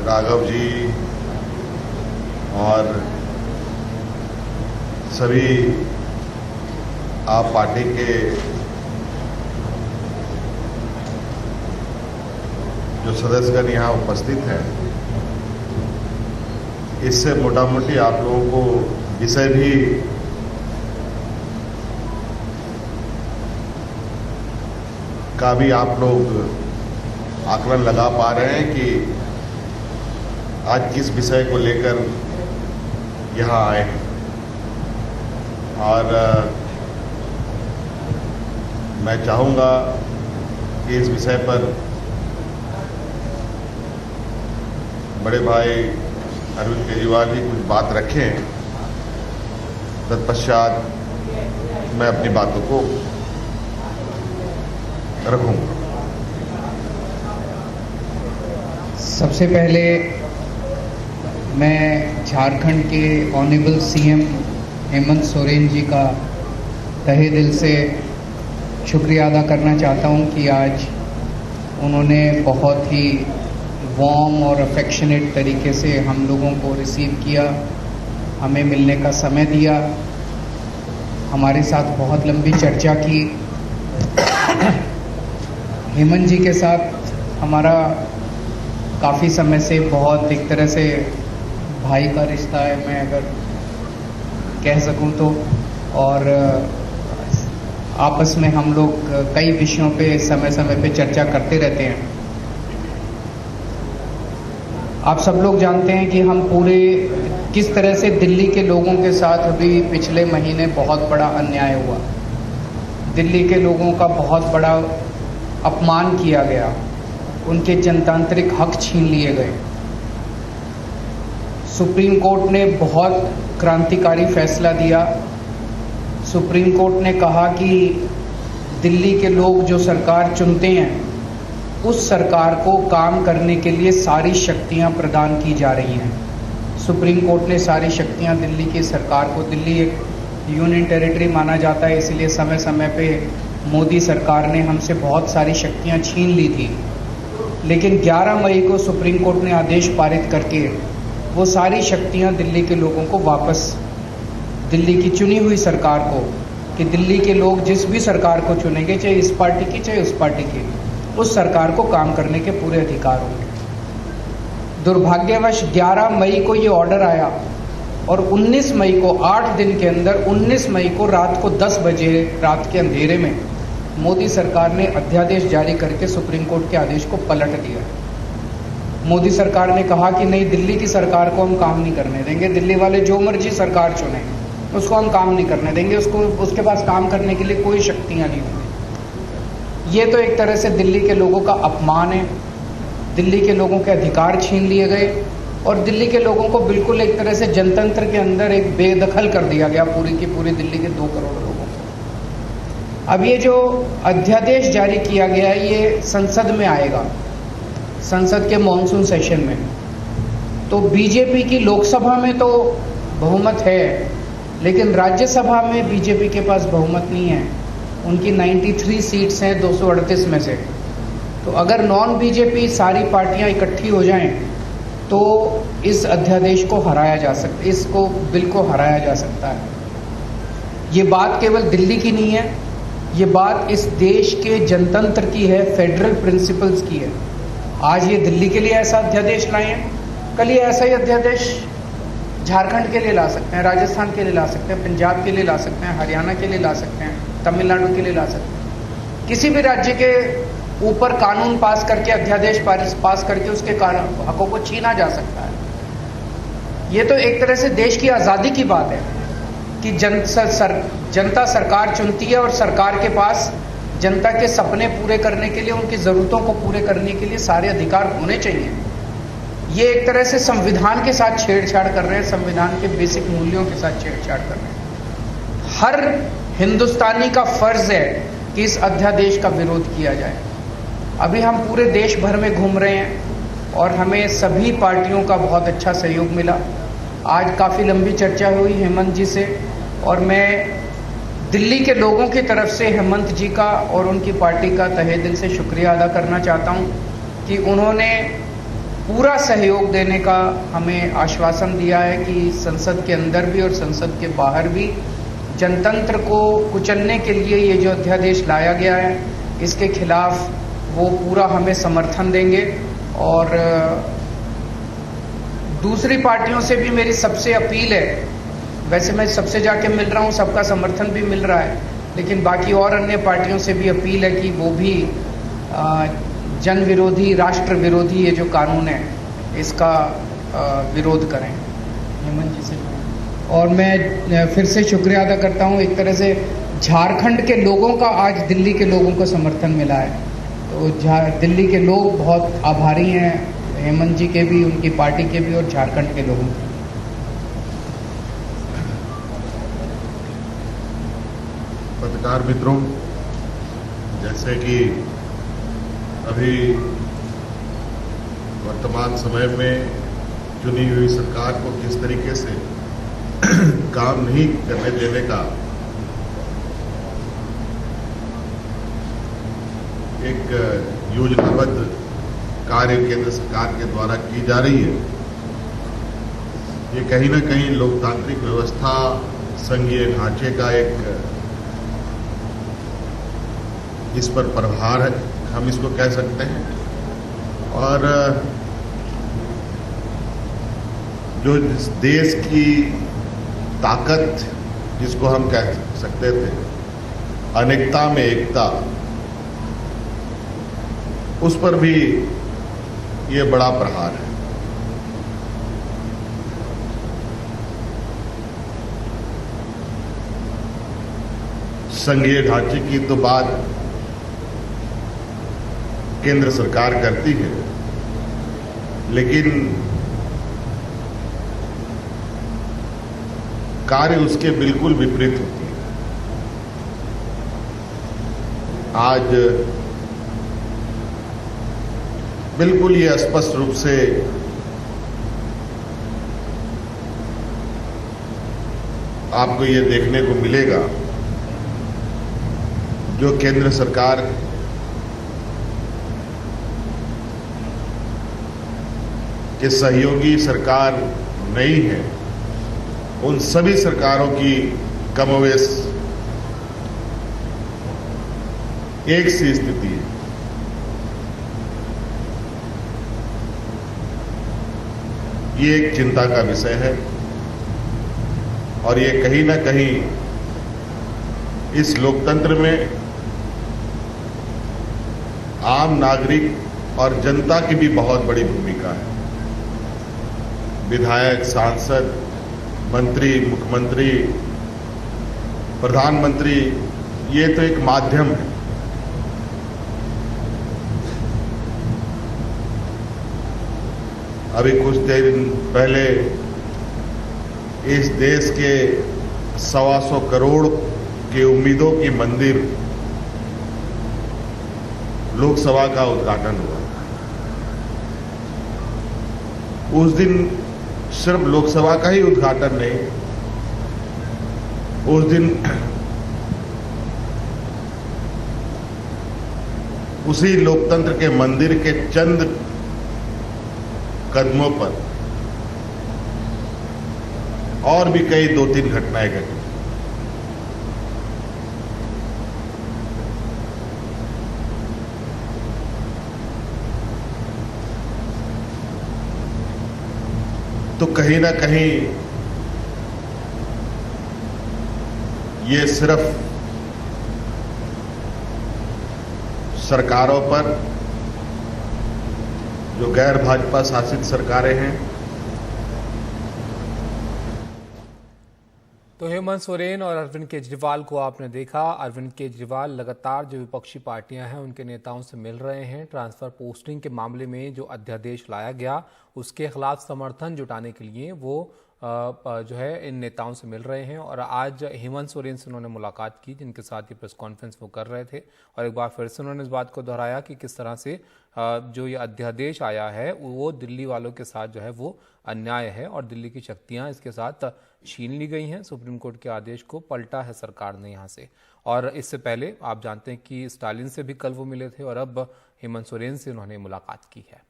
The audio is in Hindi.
राघव जी और सभी आप पार्टी के जो सदस्यगण यहाँ उपस्थित हैं, इससे मोटा मोटी आप लोगों को विषय भी का भी आप लोग आकलन लगा पा रहे हैं कि आज किस विषय को लेकर यहाँ आए हैं। और मैं चाहूँगा कि इस विषय पर बड़े भाई अरविंद केजरीवाल जी कुछ बात रखें, तत्पश्चात मैं अपनी बातों को रखूँगा। सबसे पहले मैं झारखंड के ऑनरेबल सीएम हेमंत सोरेन जी का तहे दिल से शुक्रिया अदा करना चाहता हूं कि आज उन्होंने बहुत ही वार्म और अफेक्शनेट तरीके से हम लोगों को रिसीव किया, हमें मिलने का समय दिया, हमारे साथ बहुत लंबी चर्चा की। हेमंत जी के साथ हमारा काफ़ी समय से बहुत एक तरह से भाई का रिश्ता है, मैं अगर कह सकूं तो, और आपस में हम लोग कई विषयों पे समय समय पे चर्चा करते रहते हैं। आप सब लोग जानते हैं कि हम पूरे किस तरह से दिल्ली के लोगों के साथ अभी पिछले महीने बहुत बड़ा अन्याय हुआ, दिल्ली के लोगों का बहुत बड़ा अपमान किया गया, उनके जनतांत्रिक हक छीन लिए गए। सुप्रीम कोर्ट ने बहुत क्रांतिकारी फैसला दिया। सुप्रीम कोर्ट ने कहा कि दिल्ली के लोग जो सरकार चुनते हैं उस सरकार को काम करने के लिए सारी शक्तियां प्रदान की जा रही हैं। सुप्रीम कोर्ट ने सारी शक्तियां दिल्ली की सरकार को, दिल्ली एक यूनियन टेरिटरी माना जाता है, इसलिए समय समय पे मोदी सरकार ने हमसे बहुत सारी शक्तियां छीन ली थी। लेकिन 11 मई को सुप्रीम कोर्ट ने आदेश पारित करके वो सारी शक्तियां दिल्ली के लोगों को वापस, दिल्ली की चुनी हुई सरकार को, कि दिल्ली के लोग जिस भी सरकार को चुनेंगे, चाहे इस पार्टी की चाहे उस पार्टी की, उस सरकार को काम करने के पूरे अधिकार होंगे। दुर्भाग्यवश 11 मई को ये ऑर्डर आया और 19 मई को, 8 दिन के अंदर 19 मई को रात को 10 बजे, रात के अंधेरे में मोदी सरकार ने अध्यादेश जारी करके सुप्रीम कोर्ट के आदेश को पलट दिया। मोदी सरकार ने कहा कि नहीं, दिल्ली की सरकार को हम काम नहीं करने देंगे, दिल्ली वाले जो मर्जी सरकार चुने उसको हम काम नहीं करने देंगे, उसके पास काम करने के लिए कोई शक्तियां नहीं होंगी। ये तो एक तरह से दिल्ली के लोगों का अपमान है, दिल्ली के लोगों के अधिकार छीन लिए गए और दिल्ली के लोगों को बिल्कुल एक तरह से जनतंत्र के अंदर एक बेदखल कर दिया गया, पूरी की पूरी दिल्ली के 2 करोड़ लोगों को। अब ये जो अध्यादेश जारी किया गया है ये संसद में आएगा, संसद के मॉनसून सेशन में। तो बीजेपी की लोकसभा में तो बहुमत है, लेकिन राज्यसभा में बीजेपी के पास बहुमत नहीं है। उनकी 93 सीट्स हैं 238 में से। तो अगर नॉन बीजेपी सारी पार्टियां इकट्ठी हो जाएं तो इस अध्यादेश को हराया जा सकता, इसको बिल को हराया जा सकता है। ये बात केवल दिल्ली की नहीं है, ये बात इस देश के जनतंत्र की है, फेडरल प्रिंसिपल्स की है। आज ये दिल्ली के लिए ऐसा अध्यादेश लाए हैं, कल ये ऐसा ही अध्यादेश झारखंड के लिए ला सकते हैं, राजस्थान के लिए ला सकते हैं, पंजाब के लिए ला सकते हैं, हरियाणा के लिए ला सकते हैं, तमिलनाडु के लिए ला सकते हैं। किसी भी राज्य के ऊपर कानून पास करके, अध्यादेश पास करके उसके हकों को छीना जा सकता है। ये तो एक तरह से देश की आज़ादी की बात है कि जनता सरकार चुनती है और सरकार के पास जनता के सपने पूरे करने के लिए, उनकी ज़रूरतों को पूरे करने के लिए सारे अधिकार होने चाहिए। ये एक तरह से संविधान के साथ छेड़छाड़ कर रहे हैं, संविधान के बेसिक मूल्यों के साथ छेड़छाड़ कर रहे हैं। हर हिंदुस्तानी का फर्ज है कि इस अध्यादेश का विरोध किया जाए। अभी हम पूरे देश भर में घूम रहे हैं और हमें सभी पार्टियों का बहुत अच्छा सहयोग मिला। आज काफ़ी लंबी चर्चा हुई हेमंत जी से और मैं दिल्ली के लोगों की तरफ से हेमंत जी का और उनकी पार्टी का तहे दिल से शुक्रिया अदा करना चाहता हूं कि उन्होंने पूरा सहयोग देने का हमें आश्वासन दिया है कि संसद के अंदर भी और संसद के बाहर भी जनतंत्र को कुचलने के लिए ये जो अध्यादेश लाया गया है इसके खिलाफ वो पूरा हमें समर्थन देंगे। और दूसरी पार्टियों से भी मेरी सबसे अपील है, वैसे मैं सबसे जाके मिल रहा हूँ, सबका समर्थन भी मिल रहा है, लेकिन बाकी और अन्य पार्टियों से भी अपील है कि वो भी जन विरोधी, राष्ट्र विरोधी ये जो कानून है इसका विरोध करें। हेमंत जी से और मैं फिर से शुक्रिया अदा करता हूँ। एक तरह से झारखंड के लोगों का आज दिल्ली के लोगों को समर्थन मिला है, तो दिल्ली के लोग बहुत आभारी हैं हेमंत जी के भी, उनकी पार्टी के भी और झारखंड के लोगों के। पत्रकार मित्रों, जैसे कि अभी वर्तमान समय में चुनी हुई सरकार को किस तरीके से काम नहीं करने देने का एक योजनाबद्ध कार्य केंद्र सरकार के द्वारा की जा रही है, ये कहीं ना कहीं लोकतांत्रिक व्यवस्था, संघीय ढांचे का एक इस पर प्रभार है, हम इसको कह सकते हैं। और जो इस देश की ताकत जिसको हम कह सकते थे, अनेकता में एकता, उस पर भी ये बड़ा प्रहार है। संघीय ढांचे की तो बात केंद्र सरकार करती है, लेकिन कार्य उसके बिल्कुल विपरीत होती है। आज बिल्कुल ये स्पष्ट रूप से आपको ये देखने को मिलेगा, जो केंद्र सरकार के सहयोगी सरकार नहीं है, उन सभी सरकारों की कमोवेश एक सी स्थिति है। ये एक चिंता का विषय है और ये कहीं ना कहीं इस लोकतंत्र में आम नागरिक और जनता की भी बहुत बड़ी भूमिका है। विधायक, सांसद, मंत्री, मुख्यमंत्री, प्रधानमंत्री, ये तो एक माध्यम है। अभी कुछ दिन पहले इस देश के 125 करोड़ के उम्मीदों की मंदिर लोकसभा का उद्घाटन हुआ। उस दिन सिर्फ लोकसभा का ही उद्घाटन नहीं, उस दिन उसी लोकतंत्र के मंदिर के चंद कदमों पर और भी कई 2-3 घटनाएं घटी। तो कहीं ना कहीं ये सिर्फ सरकारों पर, जो गैर भाजपा शासित सरकारें हैं। तो हेमंत सोरेन और अरविंद केजरीवाल को आपने देखा। अरविंद केजरीवाल लगातार जो विपक्षी पार्टियां हैं उनके नेताओं से मिल रहे हैं। ट्रांसफर पोस्टिंग के मामले में जो अध्यादेश लाया गया उसके खिलाफ समर्थन जुटाने के लिए वो जो है इन नेताओं से मिल रहे हैं। और आज हेमंत सोरेन से उन्होंने मुलाकात की, जिनके साथ ये प्रेस कॉन्फ्रेंस वो कर रहे थे। और एक बार फिर से उन्होंने इस बात को दोहराया कि किस तरह से जो ये अध्यादेश आया है वो दिल्ली वालों के साथ जो है वो अन्याय है और दिल्ली की शक्तियां इसके साथ छीन ली गई हैं। सुप्रीम कोर्ट के आदेश को पलटा है सरकार ने यहाँ से। और इससे पहले आप जानते हैं कि स्टालिन से भी कल वो मिले थे और अब हेमंत सोरेन से उन्होंने मुलाकात की है।